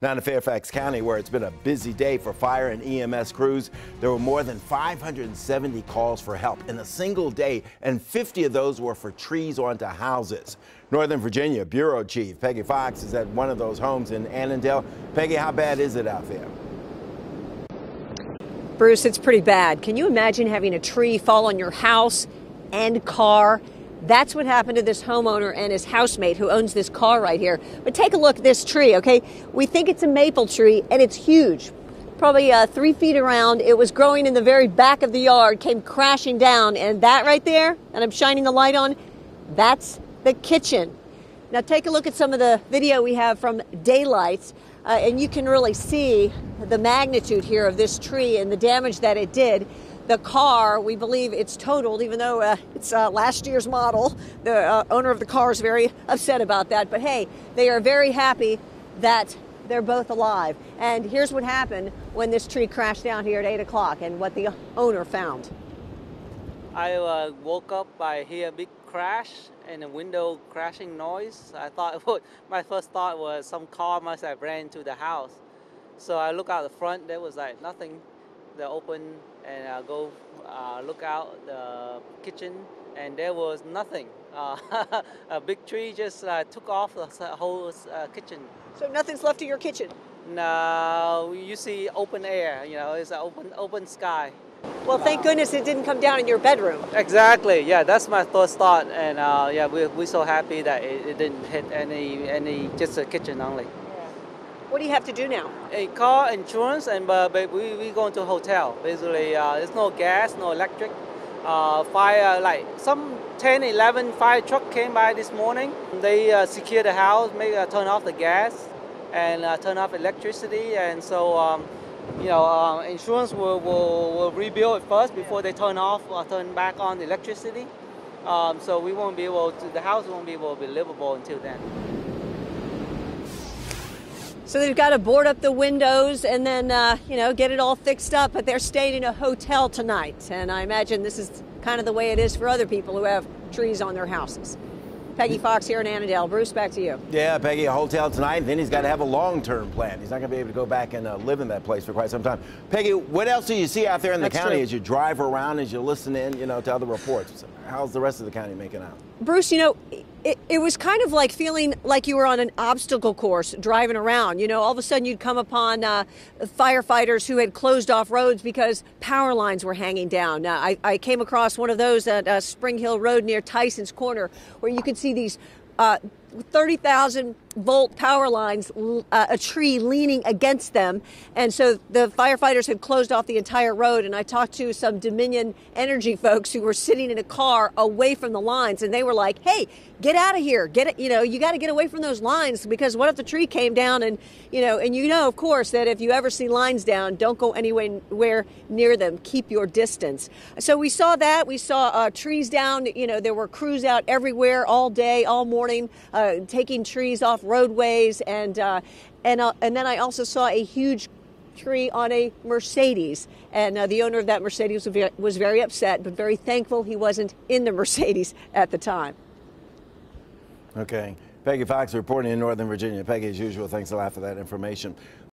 Now in Fairfax County, where it's been a busy day for fire and EMS crews, there were more than 570 calls for help in a single day, and 50 of those were for trees onto houses. Northern Virginia Bureau Chief Peggy Fox is at one of those homes in Annandale. Peggy, how bad is it out there? Bruce, it's pretty bad. Can you imagine having a tree fall on your house and car? That's what happened to this homeowner and his housemate who owns this car right here. But take a look at this tree, okay? We think it's a maple tree, and it's huge, probably 3 feet around. It was growing in the very back of the yard, came crashing down, and that right there, that I'm shining the light on, that's the kitchen. Now take a look at some of the video we have from daylights, and you can really see the magnitude here of this tree and the damage that it did. The car, we believe it's totaled, even though it's last year's model. The owner of the car is very upset about that. But hey, they are very happy that they're both alive. And here's what happened when this tree crashed down here at 8 o'clock and what the owner found. I woke up, I hear a big crash and a window crashing noise. I thought, my first thought was some car must have ran into the house. So I look out the front, there was like nothing. They open and I go look out the kitchen, and there was nothing. A big tree just took off the whole kitchen. So nothing's left of your kitchen? No, you see open air, you know, it's an open sky. Well, thank goodness it didn't come down in your bedroom. Exactly, yeah, that's my first thought, and yeah, we're so happy that it didn't hit any just the kitchen only. What do you have to do now? A car insurance, and we go into a hotel. Basically, there's no gas, no electric. Fire, like some 10, 11 fire truck came by this morning. They secure the house, turn off the gas, and turn off electricity. And so, insurance will rebuild it first before they turn off or turn back on the electricity. So we won't be able to, the house won't be able to be livable until then. So they've got to board up the windows and then, get it all fixed up. But they're staying in a hotel tonight. And I imagine this is kind of the way it is for other people who have trees on their houses. Peggy Fox here in Annandale. Bruce, back to you. Yeah, Peggy, a hotel tonight. Then he's got to have a long-term plan. He's not going to be able to go back and live in that place for quite some time. Peggy, what else do you see out there in the county as you drive around, as you listen in, to other reports? How's the rest of the county making out? Bruce, it was kind of like feeling like you were on an obstacle course driving around. All of a sudden you'd come upon firefighters who had closed off roads because power lines were hanging down. I came across one of those at Spring Hill Road near Tyson's Corner, where you could see these 30,000 volt power lines, a tree leaning against them. And so the firefighters had closed off the entire road. And I talked to some Dominion Energy folks who were sitting in a car away from the lines. And they were like, hey, get out of here. You got to get away from those lines, because what if the tree came down and of course, that if you ever see lines down, don't go anywhere near them. Keep your distance. So we saw that. We saw trees down. There were crews out everywhere all day, all morning, taking trees off roadways, and then I also saw a huge tree on a Mercedes, and the owner of that Mercedes was very upset, but very thankful he wasn't in the Mercedes at the time. Okay, Peggy Fox reporting in Northern Virginia. Peggy, as usual, thanks a lot for that information.